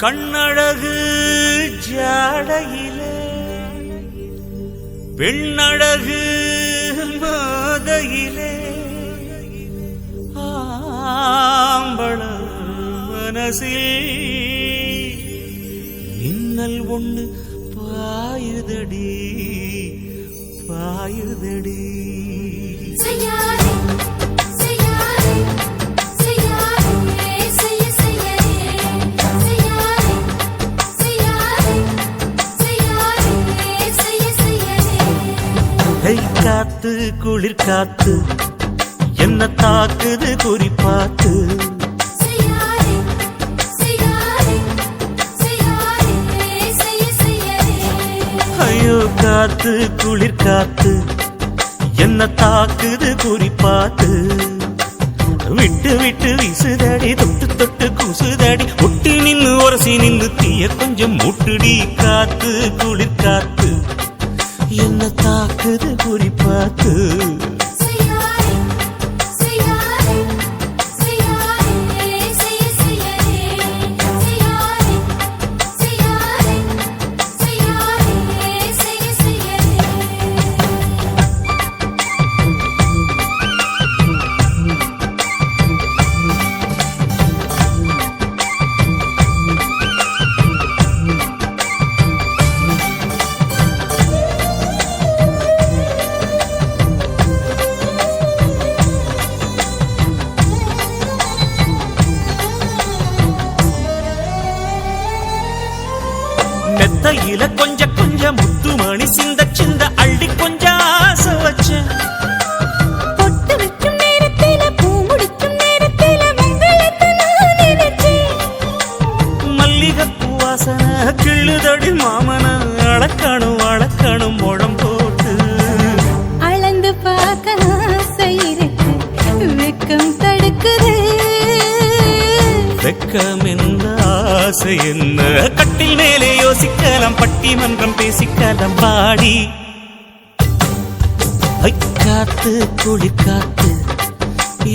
கண்ணழகு ஜாடையிலே பெண்ணழகு மாதையிலே ஆம்பள மனசில் மின்னல் ஒண்ணு பாயுதடி பாயுதடி. காத்து குளிர் காத்து என்ன தாக்குது குறிப்பாத்து. ஐயோ காத்து குளிர் காத்து என்ன தாக்குது குறிப்பாத்து. விட்டு விட்டு வீசுதடி தொட்டு தொட்டு கூசுதடி ஒட்டி நின்னு உரசி நின்னு தீய கொஞ்சம் முட்டுடி. காத்து குளிர் காத்து என்ன தாக்குது குறிப்பாத்து. மெத்தையில கொஞ்ச கொஞ்ச முத்துமணி சிந்த சிந்த அள்ளி கொஞ்ச ஆசை வச்ச. பொட்டு வைக்கும் நேரத்தில பூ முடிக்கும் நேரத்தில மங்களத்தை நான் நினைச்சேன். மல்லிகைப்பூ வாசனை கிள்ளுதடி மாமன அளக்கணும் அளக்கணும் முழம் போட்டு. அளந்து பார்க்க ஆசை இருக்கு வெக்கம் தடுக்குது. வெக்கம் என்ன ஆசை என்ன கட்டில் மேலே யோசிக்கலாம் பட்டிமன்றம் பேசிக்கலாம் பாடி. காத்து குளிர் காத்து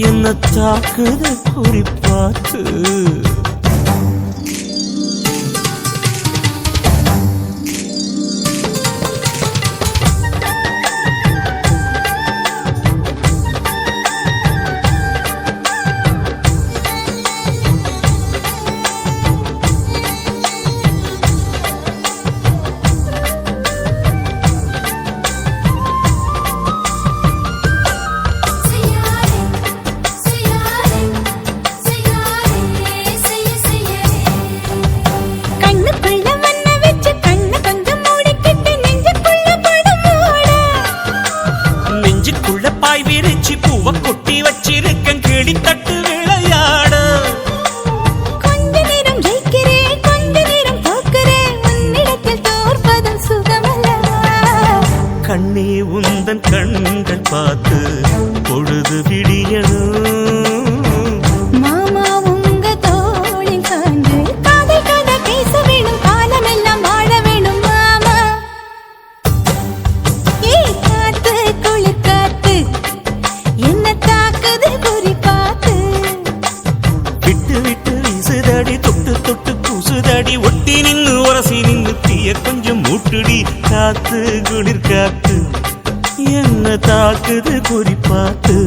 என்ன தாக்குது குறிப்பாத்து. பாய் விரிச்சி பூவ கொட்டி வச்சிருக்கேன் கிளி தட்டு விளையாட. கொஞ்ச நேரம் ஜெயிக்கிறேன் கொஞ்ச நேரம் தோற்கிறேன் உன்னிடத்தில் தோற்பதும் சுகமல்லவா. கண்ணே உந்தன் கண்கள் பார்த்து பொழுது விடியணும். மாமா உங்க தோளில் சாய்ந்து காதல் கதை பேச வேணும் காலமெல்லாம் வாழ வேணும் மாமா. காத்து குளிர் காத்து என்ன தாக்குது குறிப்பாத்து. விட்டு விட்டு வீசுதடி தொட்டு தொட்டு கூசுதடி ஒட்டி நின்னு உரசி நின்னு தீய கொஞ்சம் மூட்டுடி. காத்து குளிர் காத்து என்ன தாக்குது குறிப்பாத்து.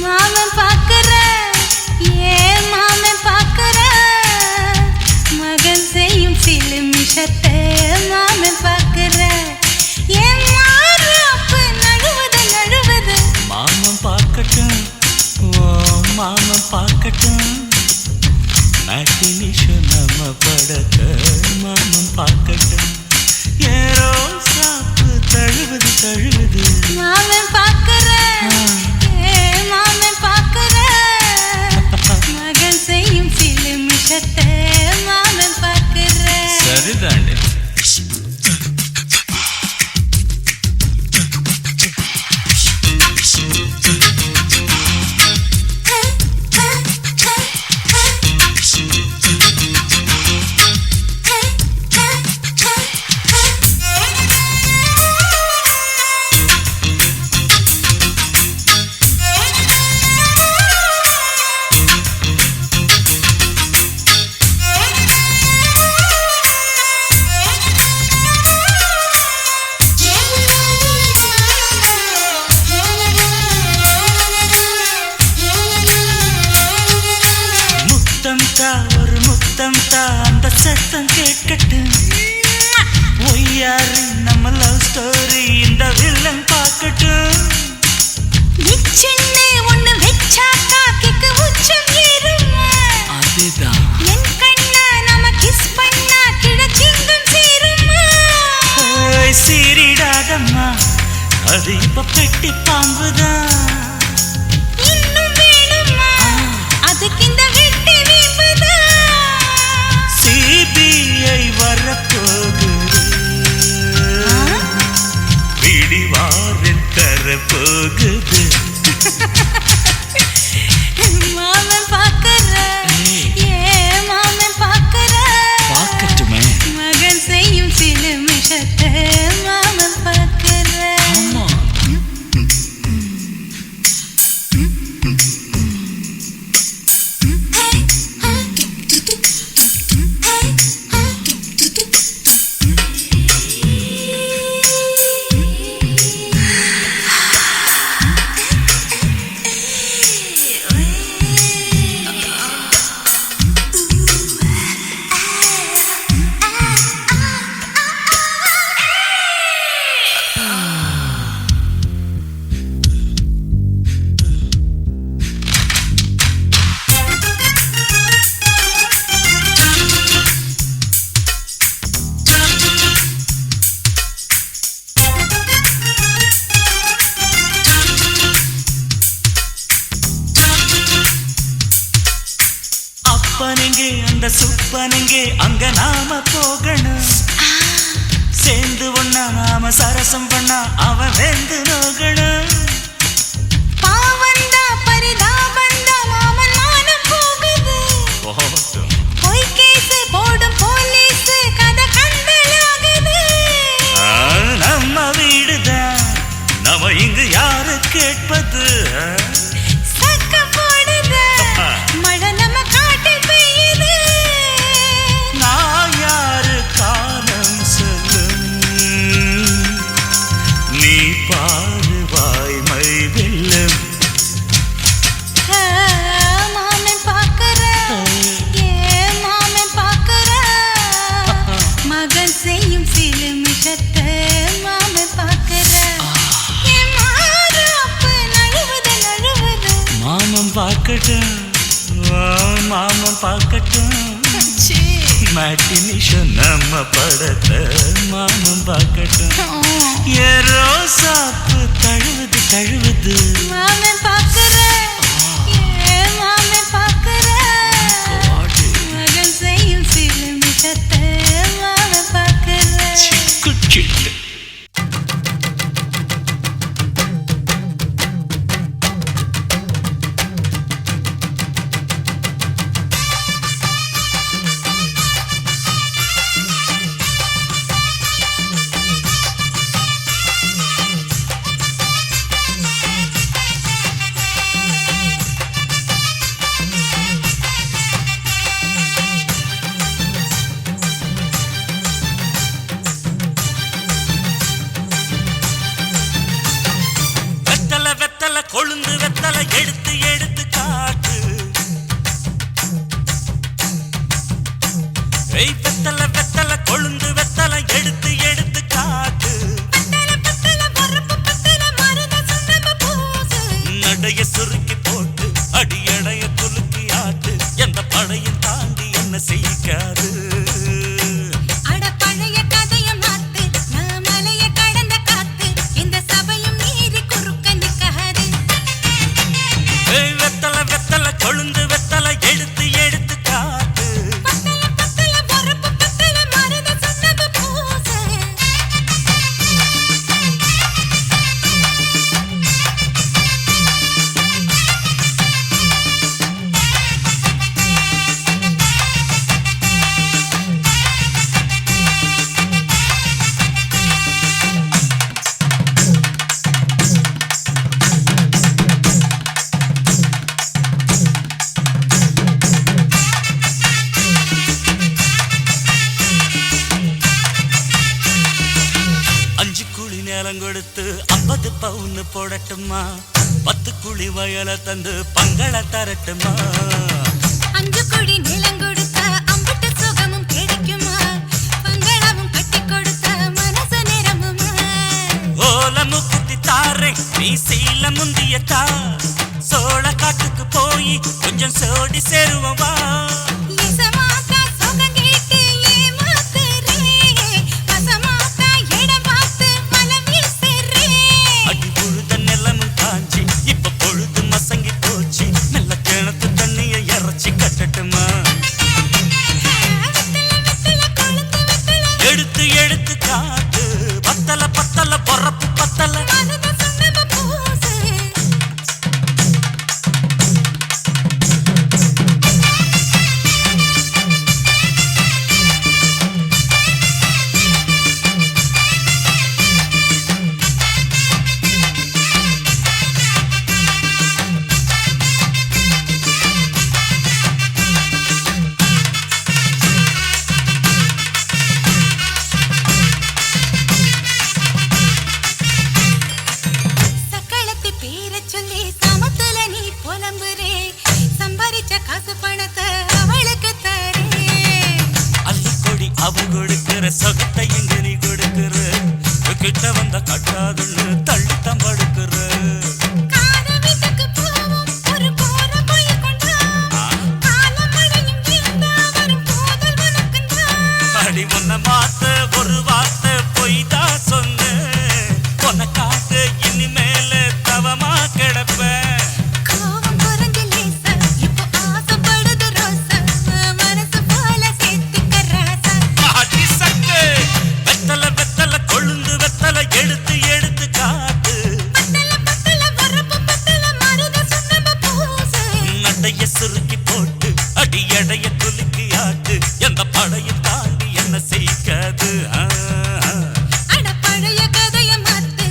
மாமன் பாக்குற ஏ மாமன் பாக்குற சத்தம் கேட்கட்டும் ஒய்யாரு நம்ம லவ் ஸ்டோரி இந்த வில்லன் பார்க்கட்டும் நிச்சயமே ஒண்ணு வெச்சா காக்கிக்கு உச்சம் ஏறுமா அதுதான் என் கண்ணா நாம கிஸ் பண்ணா கிடச்சிங்கம் சேருமா சீரிடாதம்மா அது இப்ப பெட்டி பாம்புதான் இன்னும் வேணுமா அதுக்கு இந்த வெட்டி வீம்புதான் சிபிஐ வரப்போகுது பிடிவாரில் தரப்போகுது மாமன் பாக்கற மாமன் பாக்கற பார்க்கட்டுமே மகன் செய்யும் சில மிஷத்தை மாமன் பாக்கற அப்பனெங்கே அந்த சுப்பனெங்கே அங்க நாம போகணும் சேர்ந்து ஒண்ணா நாம சரசம் பண்ணா அவன் வெந்து நோகணும் பாவந்தா பரிதாபந்தா மாமன் மானம் போகுது பொய் கேஸ் போடும் போலீஸ் கதை கண்டலாகுது நம்ம வீடுதான் நம்ம இங்கு யாரு கேட்பது சக்க போடுது மழை நம்ம காட்டில் பெய்யுது நான் யாரு காலம் சொல்லும் நீ பாரு வாய்மை வெல்லும் மாமன் பாக்கற மாமன் பாக்கற மகன் செய்யும் சில மிஷத்தை மாமன் பாக்கற மாமன் பார்க்கட்டும் மாமன் பார்க்கட்டும் மேட்டினிஷன் நம்ம படத்தை மாமன் பார்க்கட்டும் ஏரோ சாப்பு தழுவுது தழுவுது மாமன் பாக்கற மாமன் பாக்கற மகன் செய்யும் சில மிஷத்தை மாமன் பாக்கற சிக்கு சிட்டு கொழுந்து வெத்தலை எடுத்து எடுத்து காட்டு வெத்தலை வெத்தலை கொழுந்து வெத்தலை எடுத்து எடுத்து காட்டு நடைய சுருக்கி போட்டு அடியடைய குலுக்கி ஆட்டு எந்த படையும் தாண்டி என்ன செய்யாது கொழுந்து வெத்தலை எடுத்து எடுத்து காட்டு கொடுத்து 50 பவுன் போடட்டுமா 10 குழி வயல தந்து பங்கள தரட்டுமா 5 குழி நிலம் கொடுத்தா அம்பட்டு சுகமும் கிடைக்கும் மீசையில முந்தியத்தா சோழ காட்டுக்கு போய் கொஞ்சம் சோடி சேருவா இசமாத்தா சோகம் கேட்டு ஏமாத்துறே வசமாத்தா இடம் பார்த்து வலம் வீசுறே அடி புழுத நிலமும் காஞ்சி இப்ப பொழுது மசங்கி போச்சு நல்ல கிணத்து தண்ணிய இறச்சி கட்டட்டுமா எடுத்து எடுத்து காட்டு பத்தல பத்தல பொறப்பு பத்தல அவன் கொடுக்கிற சொகத்தை எங்க நீ கொடுக்கிற கிட்ட வந்த கட்டாதுன்னு தள்ளித்தான் படுக்கிற அடி உன்னை மாத்த ஒரு வார்த்தை பொய்தான் சொன்ன உனக்காக இனிமேல தவமா கிடப்பேன் எடுத்து எடுத்து காட்டு நடைய சுருக்கி போட்டு அடி எடைய குலுக்கி ஆட்டு எந்த படையும் தாண்டி என்ன செய்யாது பழைய கதைய மாத்து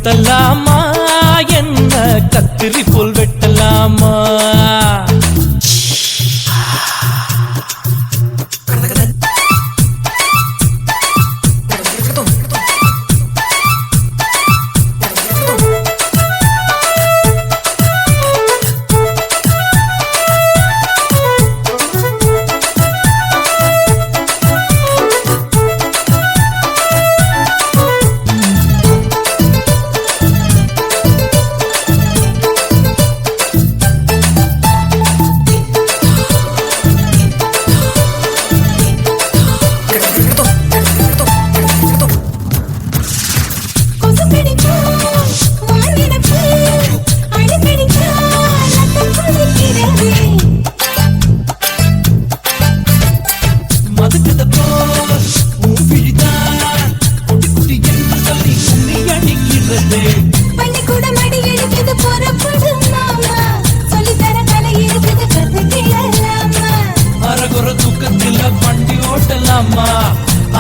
முத்தலாமா என்ன கத்திரி போல் வெட்டலாமா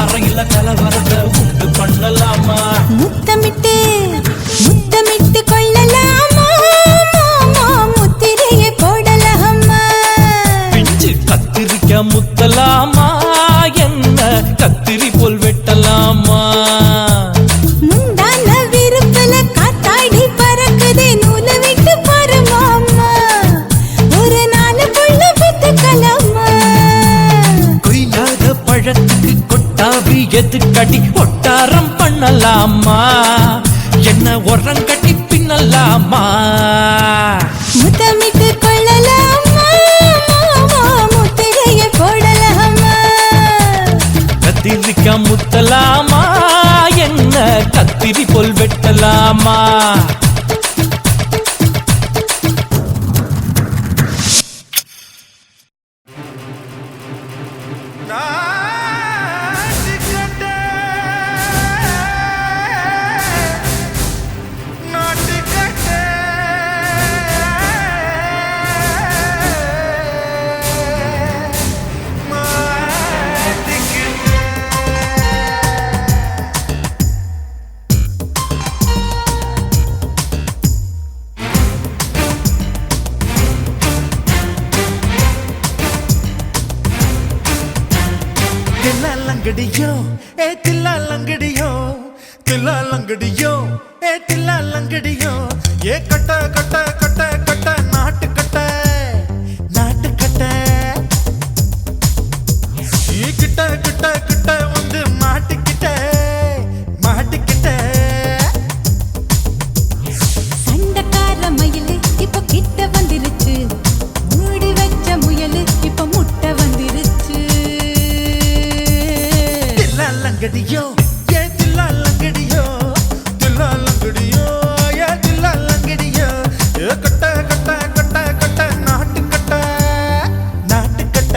அறையில கலவரத்தை உண்டு பண்ணலாமா முத்தமிட்டு முத்தமிட்டு கொள்ளலாமா முத்திரையை போடலாமா பிஞ்சு கத்திரிக்க முத்தலாமா என்ன கத்திரி போல் வெட்டலாமா முந்தான விருப்பல காத்தாடி பறக்குதே நூல விட்டு பாருமாமா ஒரு நாள் புள்ள வித்துக்கலாமா கொய்யாத பழத்துக்கு கொட்டாவி எதுக்கடி ஒட்டாரம் பண்ணலாமா என்ன உரம் கட்டி பின்னலாமா முத்தமிட்டு கொள்ளலாமா முத்திரையை போடலாமா கத்திரிக்க முத்தலாமா என்ன கத்திரி போல் வெட்டலாமா தில்லாலங்கடியோ ஏ தில்லாலங்கடியோ தில்லாலங்கடியோ ஏ தில்லாலங்கடியோ ஏ கட்ட கட்ட கட்ட கட்ட நாட்டு கட்ட நாட்டு கட்ட நீ கிட்ட கிட்ட கிட்ட வந்து மாட்டிக்கிட்ட மாட்டிக்கிட்ட சண்டக்கார மயிலு இப்ப கிட்ட வந்துருச்சு மூடி வச்ச முயலு இப்ப முட்டை வந்துருச்சு தில்லாலங்கடியோ ஏ தில்லாலங்கடியோ தில்லாலங்கடியோ ஏ தில்லாலங்கடியோ ஏ கட்ட கட்ட கட்ட கட்ட நாட்டு கட்ட நாட்டு கட்ட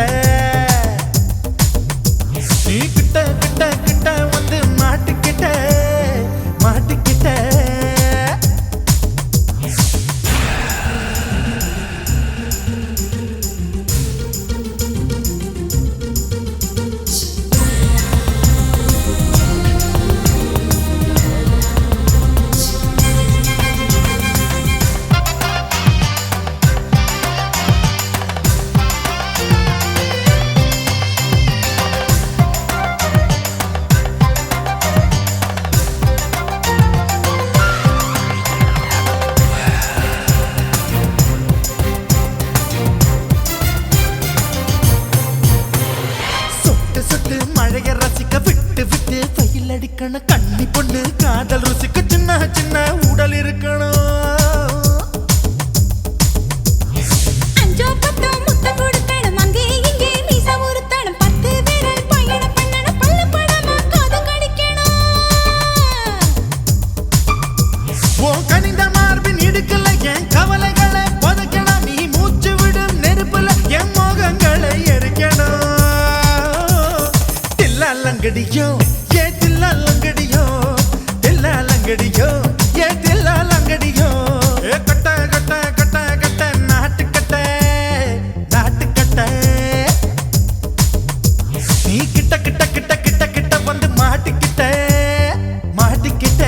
நீ கிட்ட கிட்ட கிட்ட வந்து மாட்டிக்கிட்ட மாட்டிக்கிட்ட சொட்டு சொட்டு மழைய ரசிக்க விட்டு விட்டு வெயில் அடிக்கணும் கண்ணி பொண்ணு காதல் ருசிக்க சின்ன சின்ன உடல் இருக்கணும் அஞ்சோ பத்தோ முத்தம் கொடுக்கணும் அங்கே இங்கே மீசா உருத்தணும் 10 விரல் பயணம் பண்ணணும் பல்ல படமா காது கடிக்கணும் ஓ கனிந்த மார்பின் இடுக்கல என் கவலைகளை புதைக்கணும் நீ மூச்சு விடும் நெருப்புல என் மோகங்களை எரிக்கணும் தில்லாலங்கடியோ ஏ தில்லாலங்கடியோ தில்லாலங்கடியோ ஏ தில்லாலங்கடியோ ஏ கட்ட கட்ட கட்ட கட்ட நாட்டு கட்ட நாட்டு கட்ட நீ கிட்ட கிட்ட கிட்ட கிட்ட கிட்ட வந்து மாட்டிக்கிட்ட மாட்டிக்கிட்ட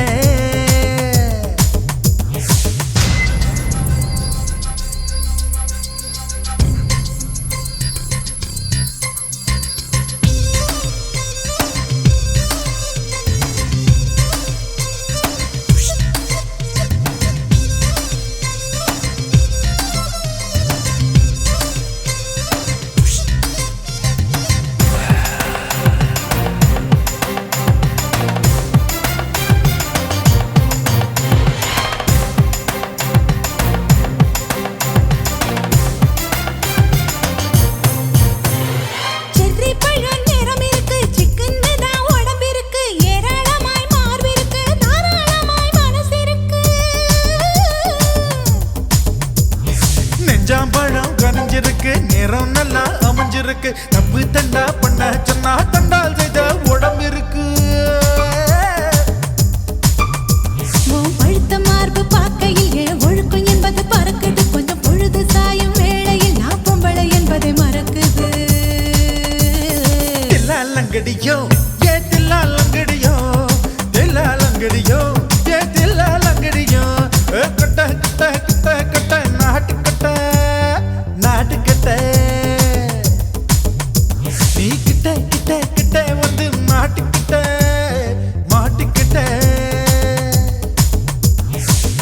லங்கடியோ ஏ தில்லா லங்கடியோ கட்ட கட்ட கட்ட கட்ட நாட்டு கட்ட நீ கிட்ட கிட்ட கிட்ட வந்து மாட்டிக்கிட்ட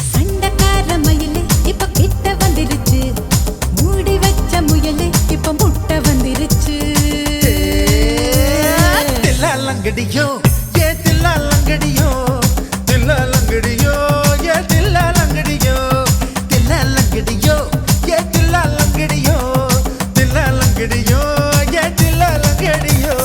சண்டக்கார மயிலே இப்ப கிட்ட வந்துருச்சு மூடி வச்ச முயலே இப்ப முட்டை வந்துருச்சு தில்லா லங்கடியோ ஏ தில்லா லங்கடியோ தில்லா லங்கடியோ ஏ தில்லா லங்கடியோ தில்லா லங்கடியோ ஏ தில்லா லங்கடியோ தில்லா லங்கடியோ ஏ தில்லா லங்கடியோ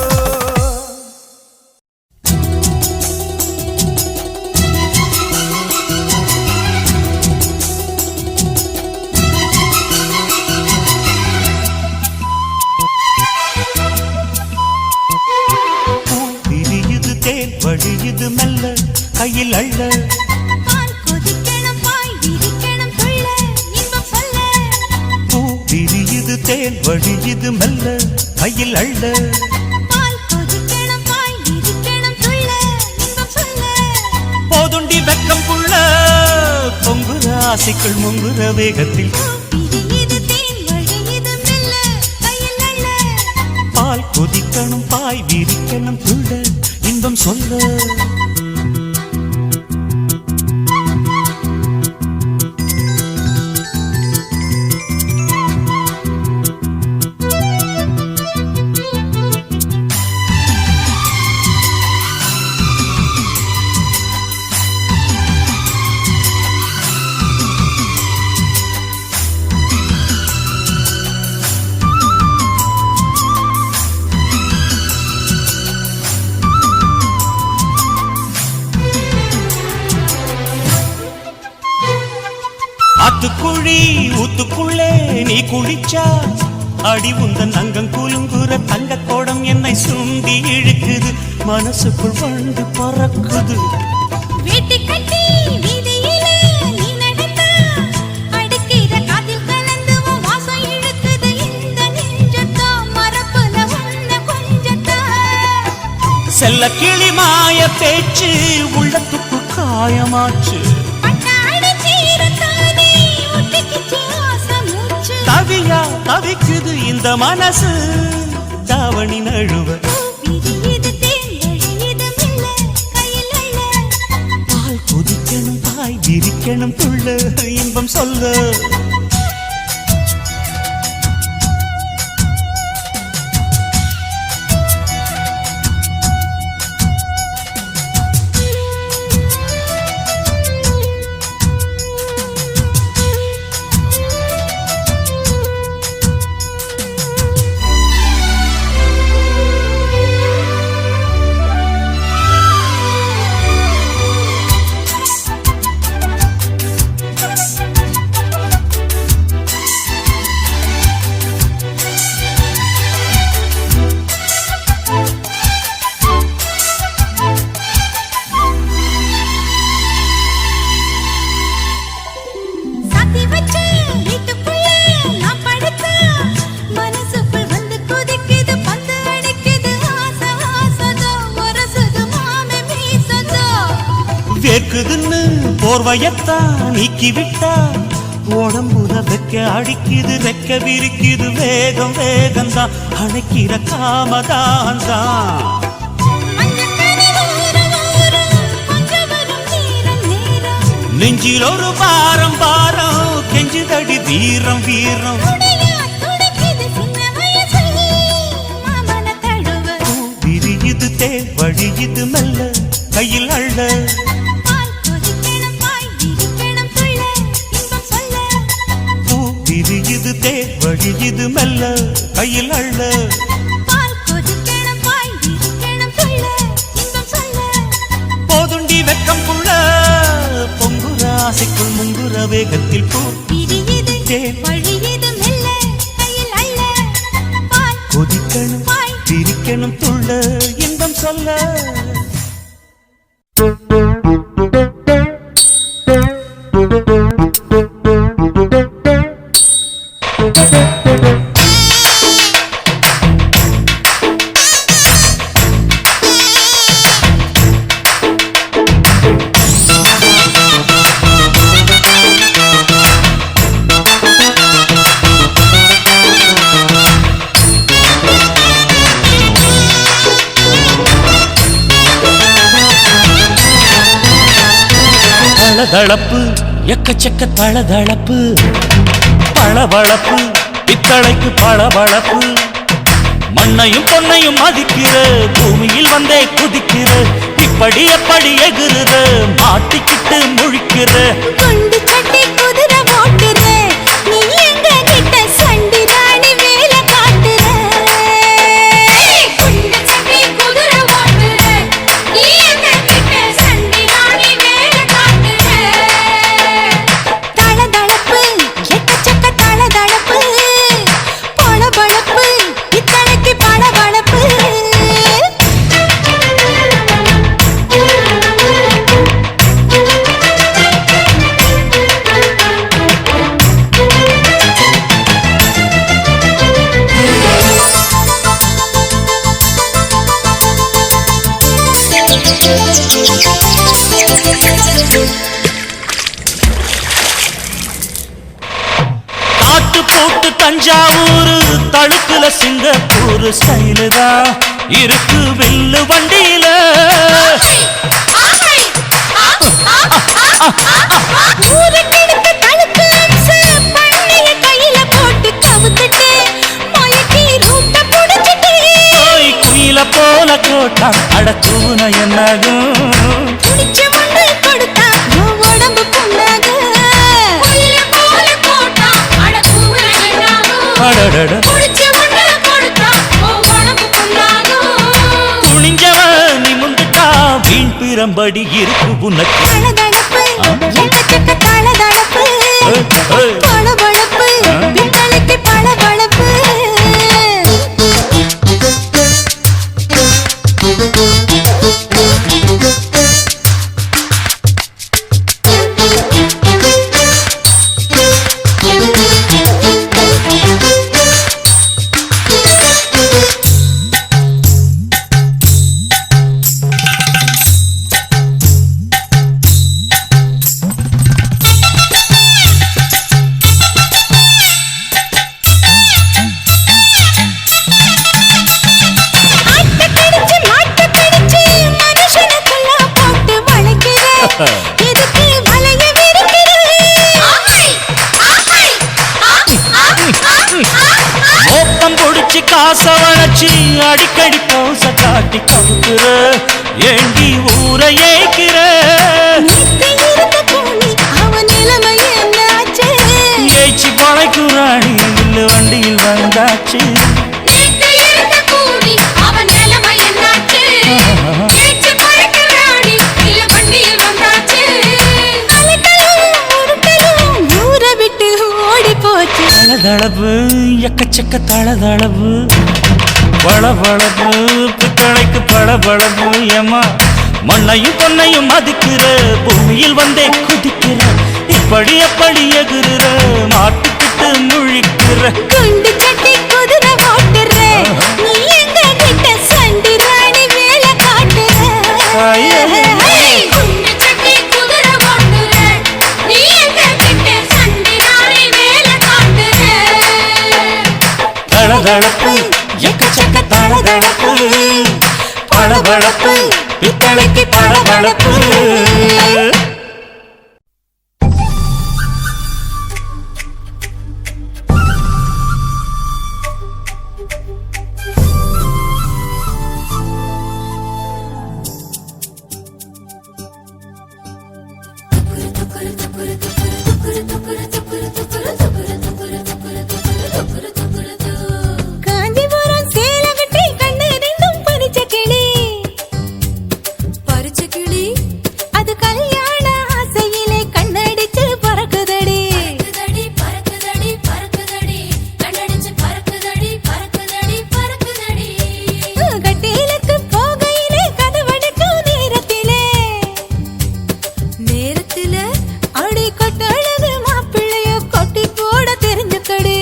விரியுது தேன் வழியுது மெல்ல கையில் அள்ள பால் கொதிக்கணும் பாய் விரிக்கணும் துள்ள இன்பம் சொல்ல பூ விரியுது தேன் வழியுது மெல்ல கையில் அள்ள பால் கொதிக்கணும் பாய் விரிக்கணும் துள்ள இன்பம் சொல்ல போதுண்டி வெக்கம் புள்ள பொங்குற ஆசைக்குள் முங்குற வேகத்தில் விரியுது தேன் வழியுது மெல்ல கையில் அள்ள பால் கொதிக்கணும் பாய் விரிக்கணும் துள்ள இன்பம் சொல்ல ஆத்துக்குழி ஊத்துக்குள்ளே நீ குளிச்சா அடி உந்தன் அங்கம் குலுங்குற தங்க கோடம் என்னை சுண்டி இழுக்குது மனசுக்குள் வந்து பறக்குது வீட்டு கட்டி வீதியிலே நீ நடந்தா அடிக்கிற காதில் கலந்து உன் வாசம் இழுக்குது இந்த நெஞ்சத்தா மரப்புல உன்ன கொஞ்சத்தா செல்ல கிளி மாய பேச்சு உள்ளத்துக்கு காயமாச்சு பட்டாடி சீரத்தானே ஒட்டிக்கிச்சு ஆசை மூச்சு தவியா தவிக்குது இந்த மனசு தாவணி நழுவ விரியுது தேன் வழியுது மெல்ல கையில் அள்ள பால் கொதிக்கணும் பாய் விரிக்கணும் துள்ள இன்பம் சொல்ல சாத்தி வச்ச வீட்டுக்குள்ளே நான் படுத்தா மனசுக்குள் வந்து கொதிக்குது பந்து அடிக்குது ஆசை ஆசதோ ஒரசுது மாமே மீசதோ வேர்க்குதுன்னு போர்வையத்தான் நீக்கி விட்டா உடம்புல வைக்க அடிக்குது ரெக்க விரிக்குது வேகம் வேகம்தான் அணைக்கிற காமதான் தான் மஞ்சக்கனி ஊரு ஊரு கொஞ்சம் வரும் நேரம் நேரம் நெஞ்சில் ஒரு பாரம் பாரம் கெஞ்சுதடி வீரம் வீரம் துணையா துடிக்குது சின்ன வயசு மாமன தழுவ விரியுது தேன் வழியுது மெல்ல கையில் அள்ள பால் கொதிக்கணும் பாய் விரிக்கணும் துள்ள இன்பம் சொல்ல பூ விரியுது தேன் வழியுது மெல்ல கையில் அள்ள பால் கொதிக்கணும் பாய் விரிக்கணும் துள்ள இன்பம் சொல்ல போதுண்டி வெக்கம் புள்ள பொங்குற ஆசைக்குள் முங்குற வேகத்தில் பூ விரியுது தேன் வழியுது மெல்ல கையில் அள்ள பால் கொதிக்கணும் பாய் விரிக்கணும் துள்ள இன்பம் சொல்ல தளதளப்பு எக்கச்சக்க தளதளப்பு பளபளப்பு பித்தளைக்கு பளபளப்பு மண்ணையும் பொன்னையும் மதிக்கிற பூமியில் வந்தே குதிக்கிற இப்படி எப்படி எகுறுற மாட்டிக்கிட்டு முழிக்கிற குண்டு சட்டி குதிரை ஓட்டுற நீ எங்க கிட்ட சண்டி ராணி வேலை காட்டுற குண்டு சட்டி குதிரை ஓட்டுற நீ எங்க கிட்ட சண்டி ராணி வேலை காட்டுற தளதளப்பு எக்கச்சக்க தளதளப்பு பளபளப்பு இத்தனைக்கு பளபளப்பு காட்டு போட்டு தஞ்சாவூர் தழுக்குல சிங்கப்பூர் ஸ்டைலு தான் இருக்கு வெள்ளு வண்டியில ஊருக்கெடுத்த தழுக்கு அம்சு பண்ணைய கையில போட்டு கவுத்துட்டு மயக்கி ரூட்ட புடிச்சிட்டு போய் குயில போல கோட்டா அடக்கூன என்னாகும் புடிச்ச மண்ணு கொடுத்தா உன் உடம்பு புண்ணாகும் குயில போல போட்டா அடக்கூன என்னாகும் அடடட புடிச்ச மண்ணு கொடுத்தா உன் உடம்பு புண்ணாகும் துணிஞ்சவன் நிமுந்துட்டா வீண் பிரம்படி இருக்கு உனக்கு தளதளப்பு எக்கச்சக்க தளதளப்பு பளபளப்பு பித்தளைக்கு பளபளப்பு மாட்ட பிடிச்சு மனுஷனுக்கெல்லாம் போட்டு வளைக்கிற எதுக்கு வளைய விரிக்கிற மோப்பம் பொடிச்சு காச வளைச்சு அடிக்கடி போச காட்டி கவுக்குற ஏண்டி ஊரை ஏய்க்கிற நீத்து இருந்த கூலி அவன் நிலைமை என்னாச்சு ஏய்ச்சி பழைக்குறாணி இல்ல வண்டியில் வந்தாச்சு நீத்து இருந்த கூலி அவன் நிலைமை என்னாச்சு ஏச்சு பறக்கிறாடி இல்ல வண்டியில் வந்தாச்சு அலட்டலும் உருட்டலும் ஊரை விட்டு ஓடி போச்சு தளதளவு எக்கச்சக்க தளதளவு பளபளப்பு பித்தளைக்கு பளபளப்பு ஏமா மண்ணையும் பொன்னையும் மதிக்கிற பூமியில் வந்தே குதிக்கிற இப்படி எப்படி எகுறுற மாட்டிக்கிட்டு முழிக்கிற குண்டு சட்டி குதிரை ஓட்டுற நீ எங்க கிட்ட சண்டி ராணி வேலை காட்டுற குண்டு சட்டி குதிரை ஓட்டுற நீ எங்க கிட்ட சண்டி ராணி வேலை காட்டுற தளதளப்பு எக்கச்சக்க தளதளப்பு பளபளப்பு பித்தளைக்கு பளபளப்பு காஞ்சிபுரம் சேலகட்டி கண்ணு ரெண்டும் பறிச்ச கிளி அது கல்யாண ஆசையிலே கண்ணடிச்சு பறக்குதடி கட்டிலுக்கு போகையிலே கதவடைக்கும் நேரத்திலே அடி கொட்டழகு மாப்பிள்ளைய கொட்டி போட தெரிஞ்சுக்கடி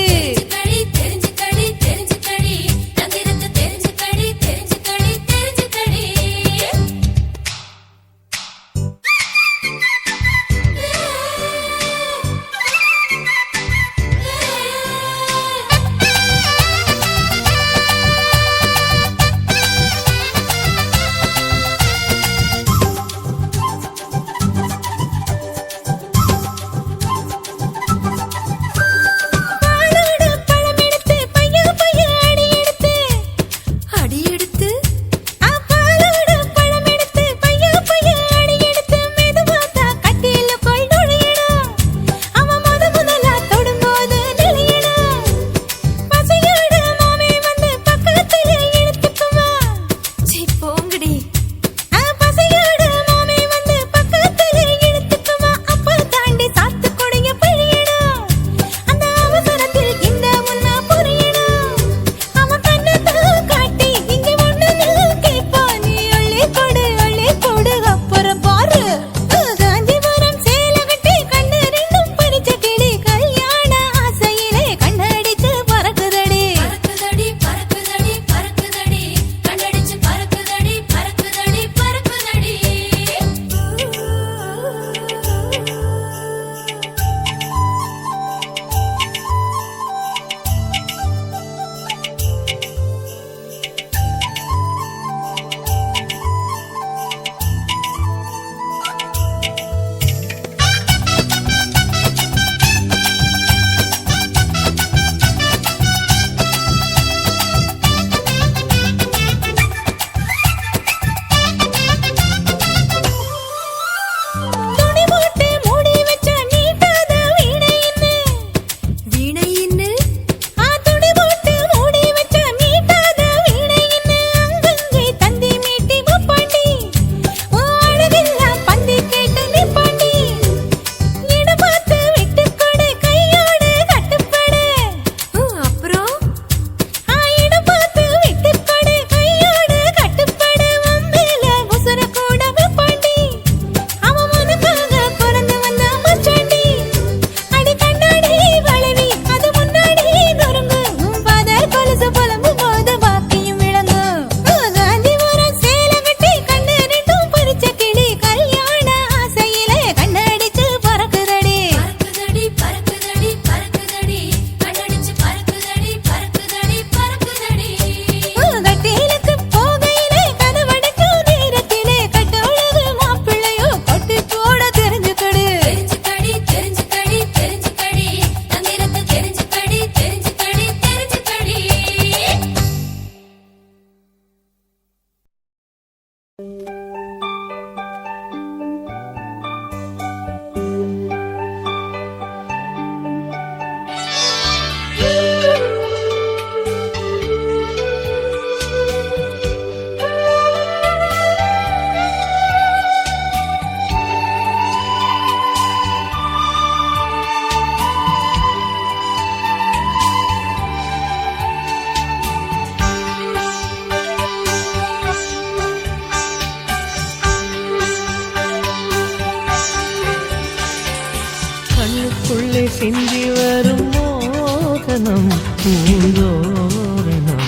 சிந்தி வரும் மோகனம் பூந்தோரணம்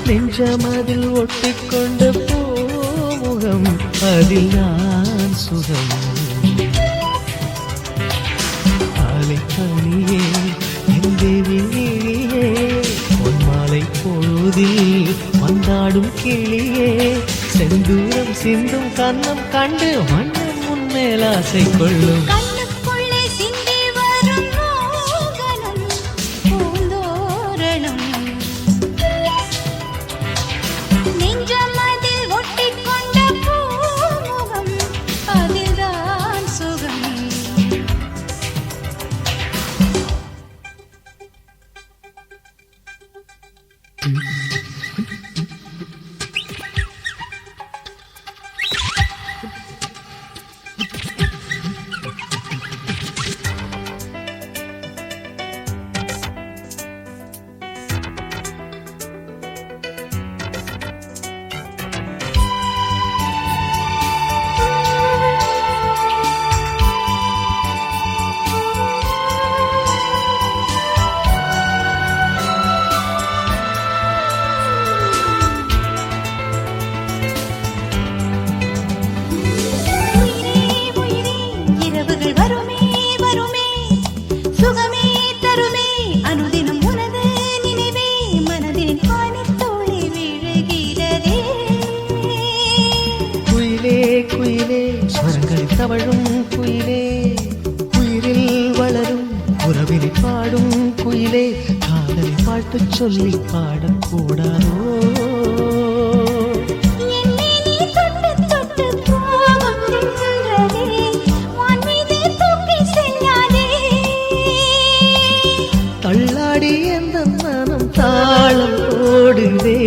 நெஞ்சமதில் ஒட்டிக்கொண்ட பூமுகம் அதில் நான் சுகம் ஆலைப்பணியே என் தேவி நீயே பொன்மாலை பொழுதில் வந்தாடும் கிளியே செந்தூரம் சிந்தும் கண்ணம் கண்டு மண்ணும் முன்மேல் ஆசை கொள்ளும் கண்ணுக்குள்ளே சிந்தி வரும் மோகனம் பூந்தோரணம் நெஞ்சமதில் ஒட்டிக்கொண்ட பூமுகம் அதில்தான் சுகம் உயிரே உயிரே இரவுகள் வருமே வருமே சுகமே தருமே அனுதினம் உனது நினைவே மனதில் பானித்தோளி விழுகிறதே குயிலே குயிலே ஸ்வரங்கள் தவழும் குயிலே உயிரில் வளரும் உறவினை பாடும் குயிலே காதலை பாட்டு சொல்லி பாடக்கூடாதோ என்னை நீ தொட்டு தொட்டு போகும் நின்றதே வான் மீது தூக்கி செல்லாதே தள்ளாடி எந்த மனம் தாளம் ஓடுதே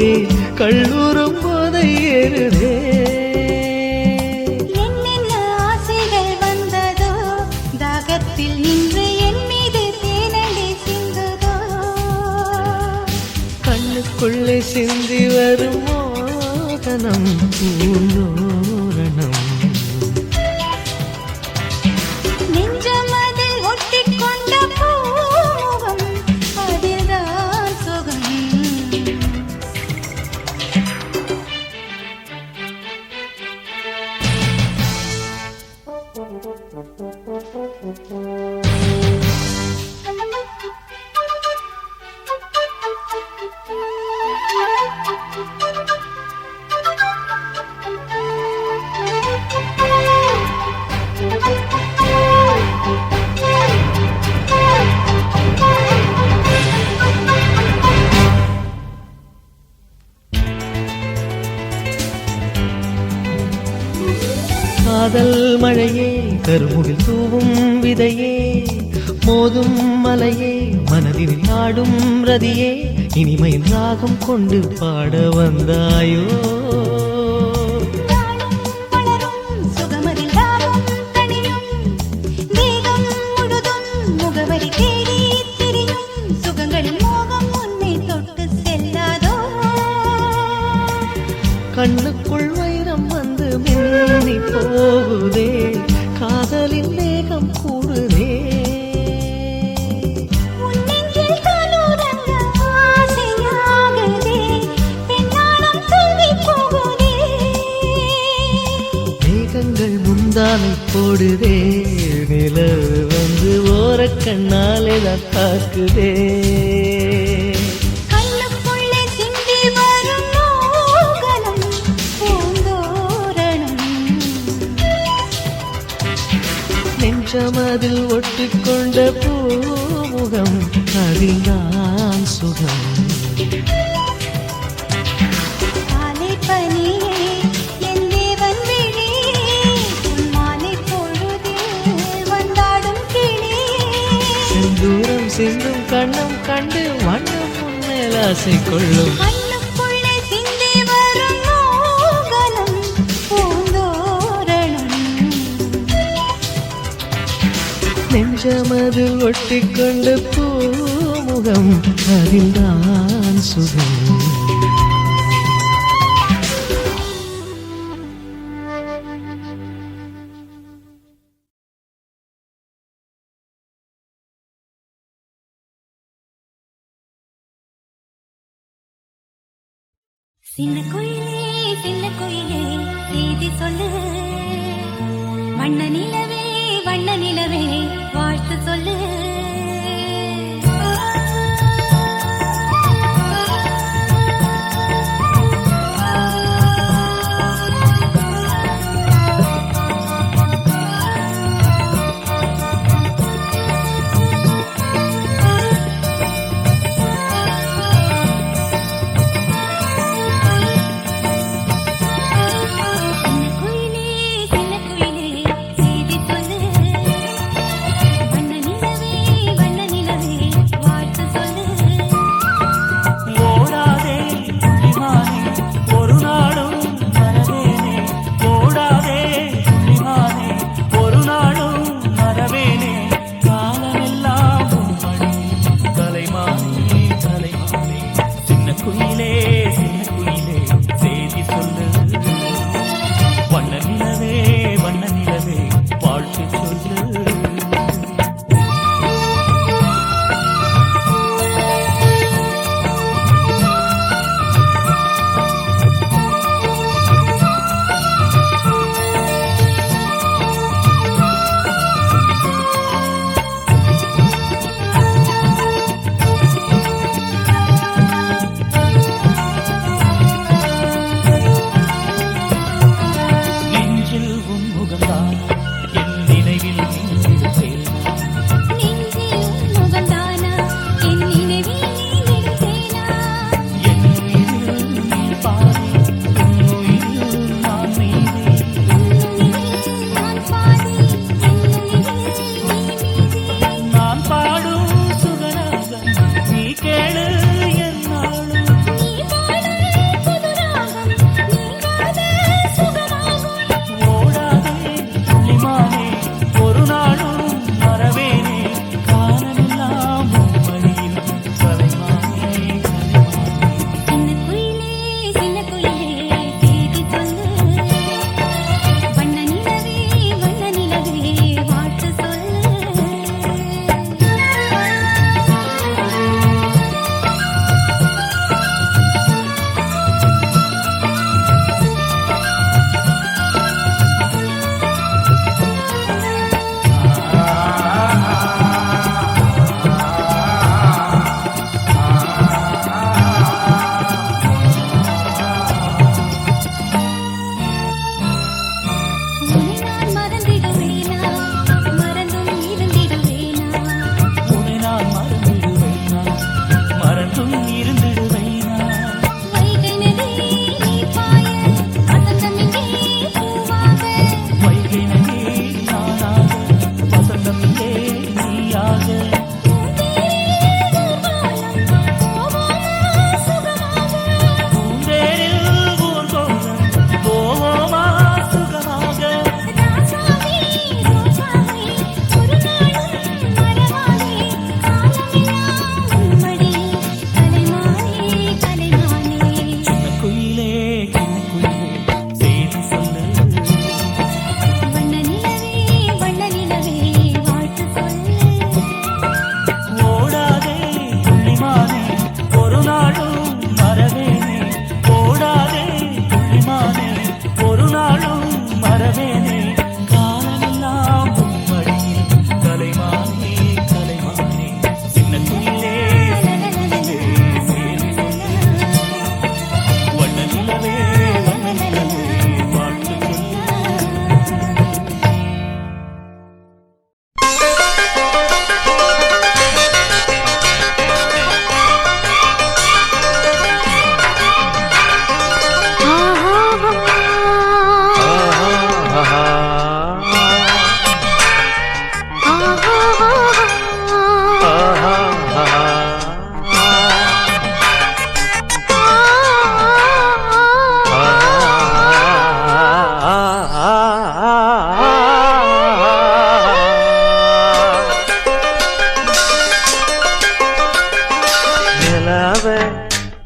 கல்லூரும் போதை ஏறுதே என்னென்ன ஆசைகள் வந்ததோ தாகத்தில் நின்று என் மீது தேனடி சிந்துதோ கண்ணுக்குள்ளே சிந்தி வரும் மோகனம் பூந்தோரணம் நெஞ்சமதில் ஒட்டிக்கொண்ட பூமுகம் அதில்தான் சுகம் காதல் மழையே கருமுகில் தூவும் விதையே மோதும் மலையே மனதில் ஆடும் ரதியே இனிமையின் ராகம் கொண்டு பாட வந்தாயோ நாளும் வளரும் சுகமதில் தாவும் தனியும் தேகம் முழுதும் முகவரி தேடி திரியும் சுகங்களின் மோகம் உன்னை தொட்டு செல்லாதோ கண்ணுக்குள் வைரம் வந்து மின்னி போகுதே காதலின் வேகம் கூடுதே உன் நெஞ்சில் காலூரங்க ஆசையாகுதே பெண்ணாளம் துள்ளி போகுதே மேகங்கள் முந்தானை போடுதே நிலவு வந்து ஓரக் கண்ணாலே தான் தாக்குதே கண்ணுக்குள்ளே சிந்தி வரும் மோகனம் பூந்தோரணம் நெஞ்சமதில் ஒட்டிக்கொண்ட பூமுகம் அதில் நான் சுகம் காலை பனியே என் தேவன் விழியே உன் மாலை பொழுதில் வந்தாடும் கிளியே செந்தூரம் சிந்தும் கண்ணம் கண்டு வண்ணம் முன்மேல் ஆசை கொள்ளும் கண்ணுக்குள்ளே சிந்தி வரும் மோகனம் பூந்தோரணம் நெஞ்சமதில் ஒட்டிக்கொண்ட பூமுகம் அதில் நான் சுகம் சின்ன குயிலே செய்தி சொல்லு வண்ண நிலவே வாழ்த்து சொல்லு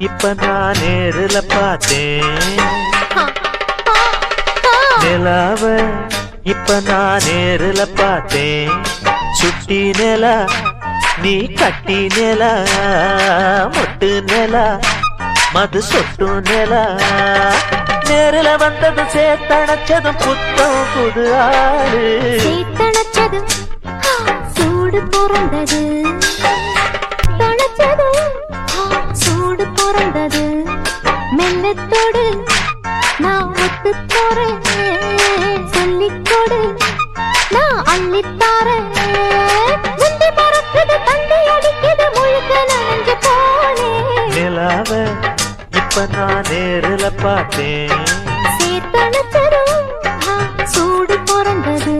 இப்ப நான் நேருல பார்த்தேன் நிலாவ இப்ப நான் நேருல பார்த்தேன் சுட்டி நிலா நீ கட்டி நிலா மொட்டு நிலா மது சொட்டு நிலா நேரில வந்தது சேர்த்தணைச்சதும் புத்தம் புது ஆளு சேத்தணைச்சது சூடு பிறந்தது தணைச்சது சூடு பிறந்தது மெல்லத்தோடு நான் ஒத்து போறேன் சொல்லிக்கொடு நான் அள்ளித்தாரேன் முந்தி பறக்குது தந்தி அடிக்குது முழுக்க நனைஞ்சு போனேன் நிலாவ இப்ப நான் நேரில பார்த்தேன் சேத்தணைச்சது சூடு பிறந்தது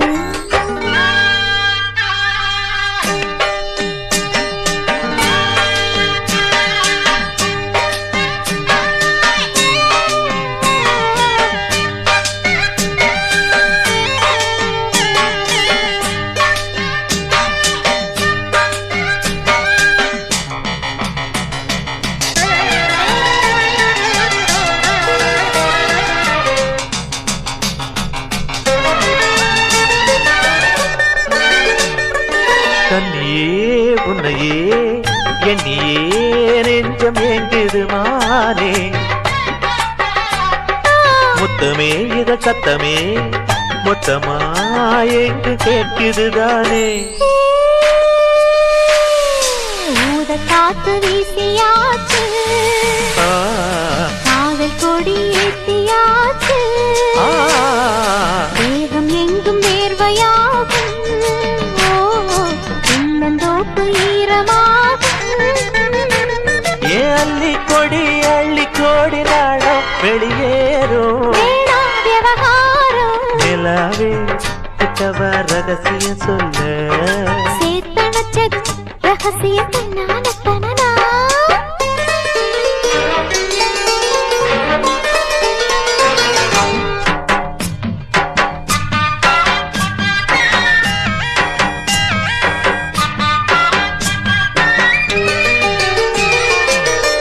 கண்ணியே உன்னையே எண்ணியே நெஞ்சம் ஏங்குது மானே முத்தமே இத சத்தமே மொத்தமா எங்கு கேட்குதுதானே ஊத காத்து வீசியாச்சு ஆ, காதல் கொடி ஏத்தியாச்சு ஆ, தேகம் எங்கும் வேர்வையாகும் இன்னந்தோப்பு ஈரமாகும் ஏ அள்ளி கோடி நாடம் வெளியேறும் வேணா விவகாரம் நிலாவே கிட்டவ ரகசியம் சொல்ல சேத்தணைச்சது ரகசிய தன்னான தனனா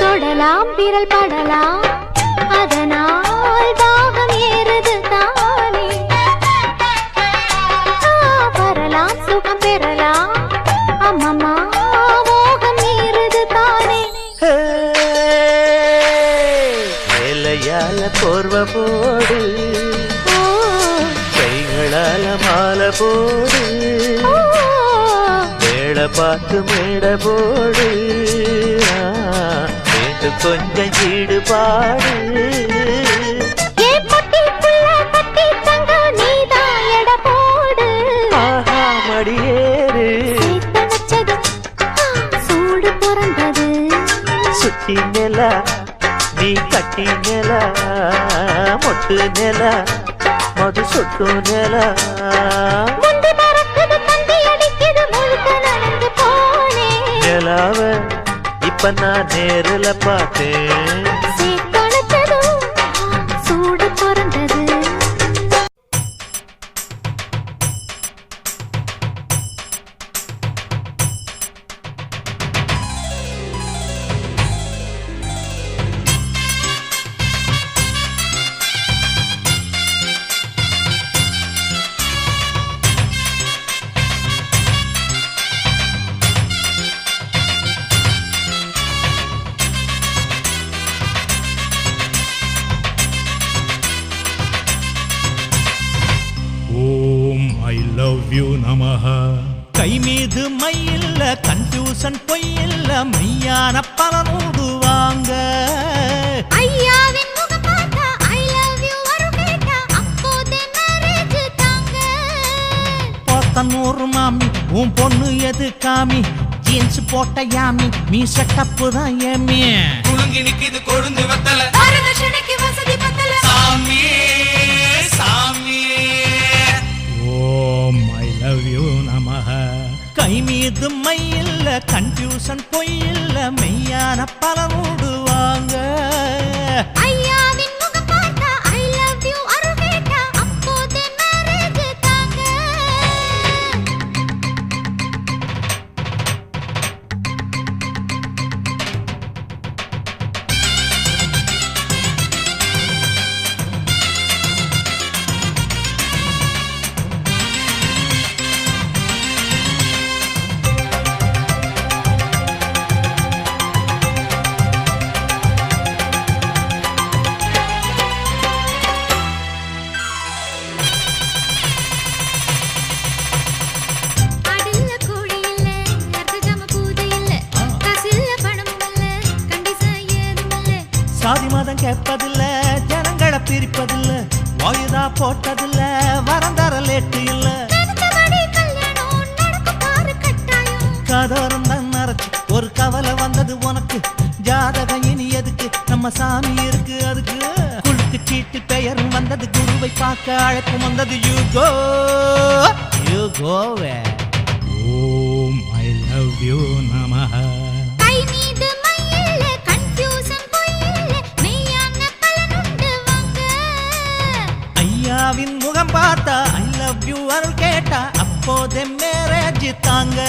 தொடலாம் விரல் படலாம் அதனால் தாகம் ஏறுது தானே வரலாம் சுகம் பெறலாம் அம்மம்மா மோகம் ஏறுது தானே வேலையால போர்வ போடு ஓ, கைகளால மாலை போடு ஓ, வேளை பார்த்து மேட போடு வேண்டு கொஞ்சம் ஈடுபாடு ஏன் பொட்டிக்குள்ள கட்டி தங்க நீதான் எடை போடு ஆஹா மடியேறு சேத்தணைச்சது சூடு பிறந்தது சுத்தி நில நீ கட்டி நில மொட்டு நில மது சொட்டு நில முந்தி பறக்குது தந்தி அடிக்குது முழுக்க நனைஞ்சு போனேன் நிலாவ இப்ப நான் நேரில் பார்த்தேன் சேத்தணைச்சது சூடு பிறந்தது ஓம் ஐ லவ் யூ நமஹ. கை மீது மையில்ல கன்ஃபியூசன் பொய்யில்ல மெய்யான பலனோடு வாங்க ஐயாவின் முகம் பார்த்தா ஐ லவ் யூ வரும் கேட்டா அப்போதே மேரேஜ் தாங்க போத்தனூறு மாமி உன் பொண்ணு எது காமி ஜீன்ஸ் போட்ட யாமி மீ செட்டப்பு தான் ஏமி குலுங்கி நிக்குது கொழுந்து வத்தல வரதட்சணைக்கு வசதி பத்தல சாமி சாமி ஓம் ஐ லவ் யூ நமஹ. கை மீது மையில்ல கன்ஃபியூசன் பொய்யில்ல மெய்யான பலனோடு வாங்க ஐயாவின் முகம் பார்த்தா ஐ லவ் யூ வரும் கேட்டா அப்போதே மேரேஜ் தாங்க கேட்பதில்ல, ஜனங்களை பிரிப்பதில்ல, வாயுதா போட்டதில்ல, வரந்தர லேட்டு இல்ல. நினைச்சபடி கல்யாணம் நடக்கும் பாரு கட்டாயம். கதோரம் தான் நரைச்சு ஒரு கவலை வந்தது உனக்கு, ஜாதகம் இனி எதுக்கு, நம்ம சாமி இருக்கு அதுக்கு. குழுக்கு சீட்டு பெயரும் வந்தது, குருவை பார்க்க அழைப்பு வந்தது. யூ கோவே. ஓம் ஐ லவ் யூ நமஹ. கை மீது மையில்ல, confusion பொய்யில்ல, மெய்யான பலனுண்டு வாங்க. ஐயாவின் முகம் பார்த்தா ஐ லவ் யூ அருள் கேட்டா அப்போதே மேரேஜ் தாங்க.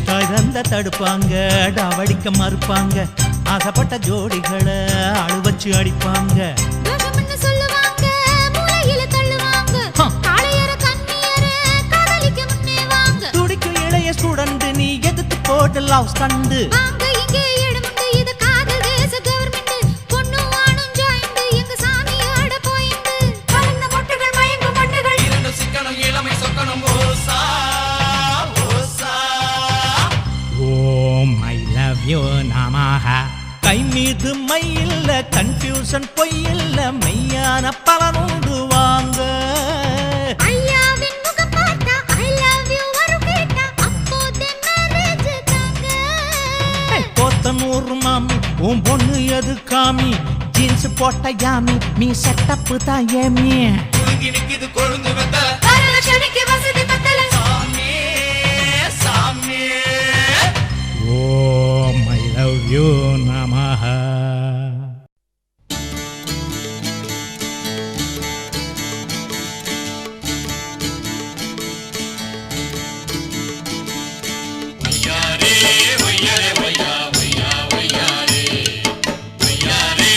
தகுந்த தடுப்பாங்க, டாவடிக்க மறுப்பாங்க, ஆசைப்பட்ட ஜோடிகளை அழு வச்சு அடிப்பாங்க. தோஷம்னு சொல்லுவாங்க, மூலையில தள்ளுவாங்க. காளையர கண்ணியர காதலிக்க முன்னே வாங்க. துடிக்கும் இளைய ஸ்டூடண்ட் நீ எதிர்த்து போட்டு லவ் ஸ்டண்ட். வாங்க இங்கே இடமுண்டு, இது காதல் தேச கவர்மெண்ட். பொண்ணு ஆணும் ஜாயிண்ட், எங்க சாமியோட போயிண்ட். கலந்த மொட்டுகள் மயங்கும் மொட்டுகள். இரண்டும் சிக்கனம் இளமை சொக்கணும் ஓசா ஓசா. ஓம் ஐ லவ் யூ நமஹ. கை மீது மையில்ல, கன்ஃபியூஷன் பொய்யில்ல, மெய்யான பலனுண்டு வாங்க. ஐயாவின் முகம் பார்த்தா I love you வரும் கேட்டா அப்போதே மேரேஜ் தாங்க. கோத்தனூர் மாமி உன் பொண்ணு எது காமி, ஜீன்ஸ் போட்ட யாமி, மீ செட்டப்பு தான் ஏமி. குலுங்கி நிக்குது கொழுந்து வெத்தல. வரலட்சுமிக்கு வசதி பத்தல. சாமி சாமி. ஓம் ஐ லவ் யூ நமஹ. ஒய்யாரே ஒய்யாரே ஒய்யா ஒய்யா ஒய்யாரே. ஒய்யாரே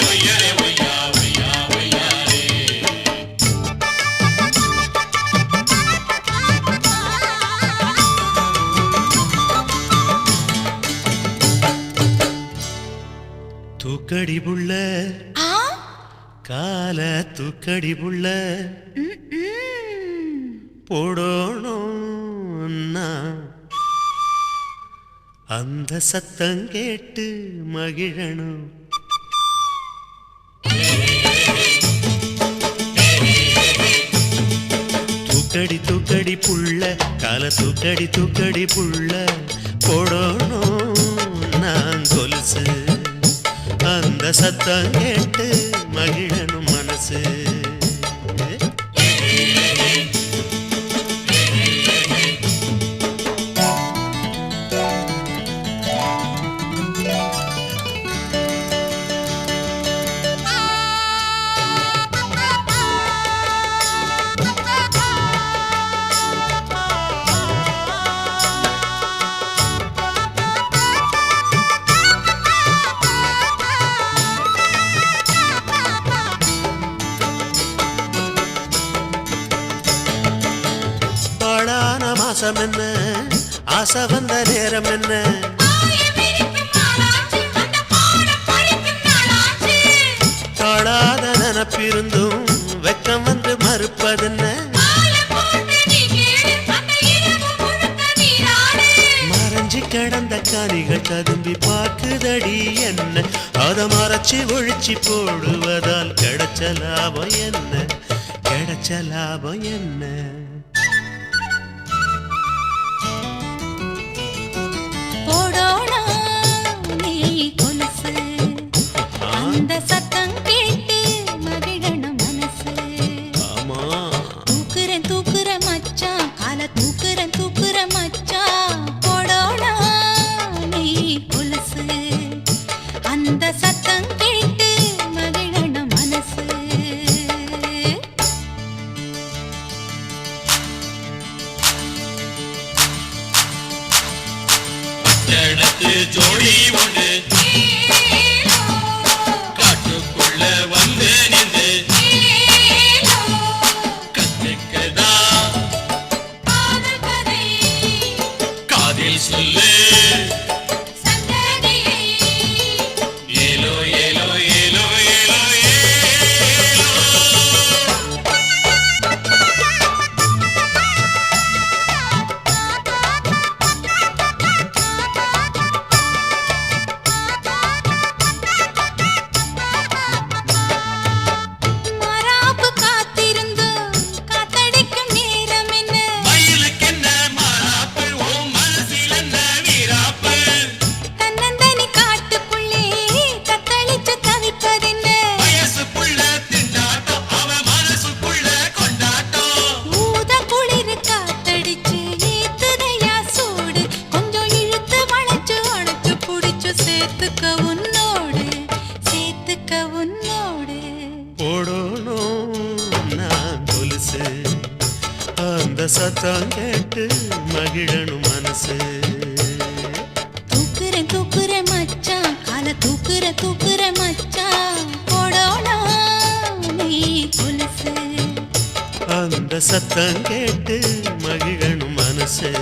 ஒய்யாரே ஒய்யா ஒய்யா ஒய்யாரே. தூக்கடி புள்ள கால தூக்கடி புள்ள போடணும்னா அந்த சத்தம் கேட்டு மகிழணும். தூக்கடி தூக்கடி புள்ள கால தூக்கடி தூக்கடி புள்ள போடணும் நான் கொலுசு, அந்த சத்தம் கேட்டு மகிழனும் மனசு. மாசம் என்ன ஆசை வந்த நேரம் என்ன, தாழாத நினப்பிருந்தும் வெக்கம் வந்து மறுப்பதென்ன, மறைஞ்சி கிடந்த காணிகள் ததும்பி பார்க்குதடி என்ன, அதை மறைச்சி ஒழிச்சி போடுவதால் கிடைச்ச லாபம் என்ன, கிடைச்ச லாபம் என்ன. அந்த சத்தம் கேட்டு மகிழணும் மனசு. தூக்குறேன் தூக்குறேன் மச்சான், கால தூக்குறேன் தூக்குறேன் மச்சான், போடோடா நீ கொலுசு. அந்த சத்தம் கேட்டு மகிழணும் மனசு. ஜோடி ஒன்று காட்டுக்குள்ள வந்து நின்று கத்துக்கதா சத்தம் கேட்டு மகிழணும் மனசு. தூக்குறேன் தூக்குறேன் மச்சான் கால தூக்குறேன் மச்சான் போடோடா நீ கொலுசு. அந்த சத்தம் கேட்டு மகிழணும் மனசு.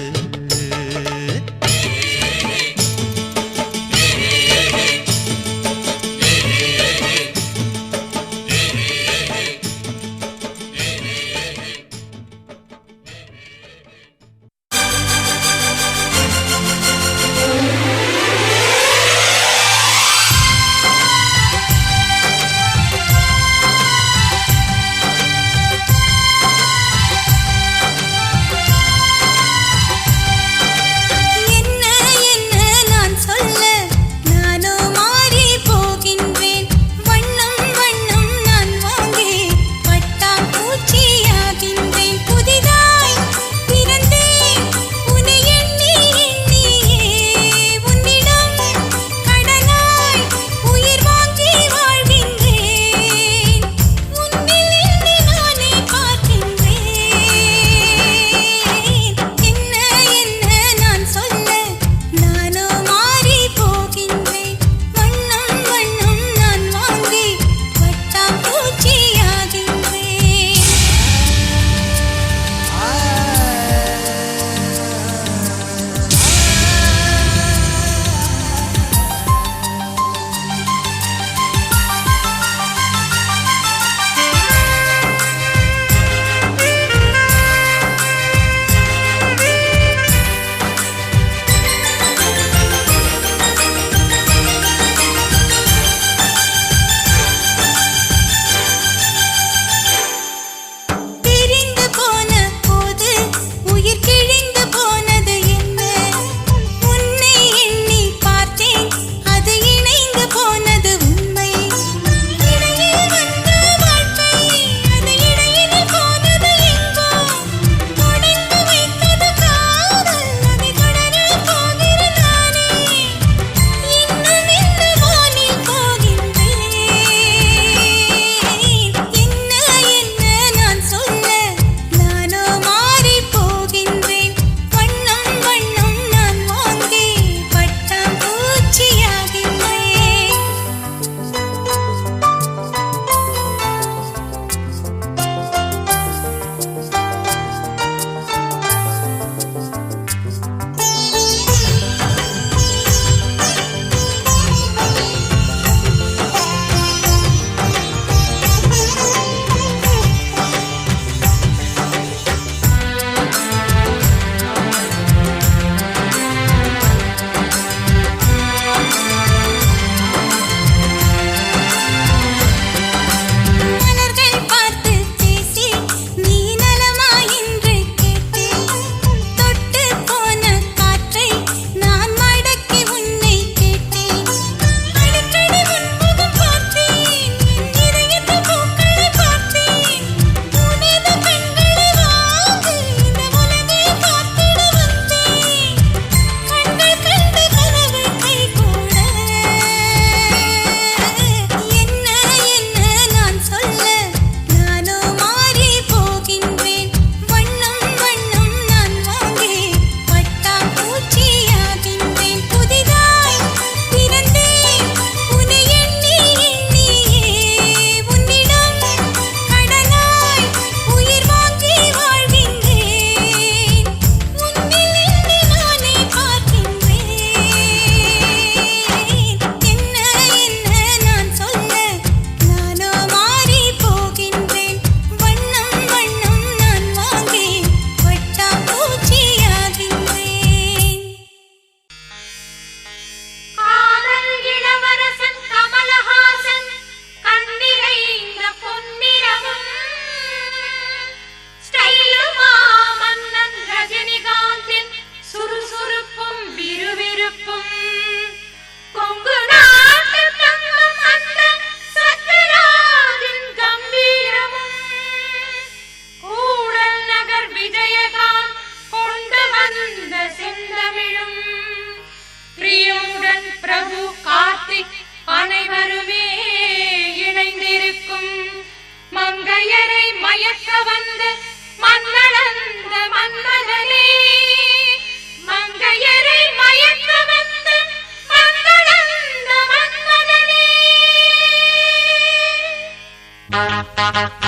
ஆ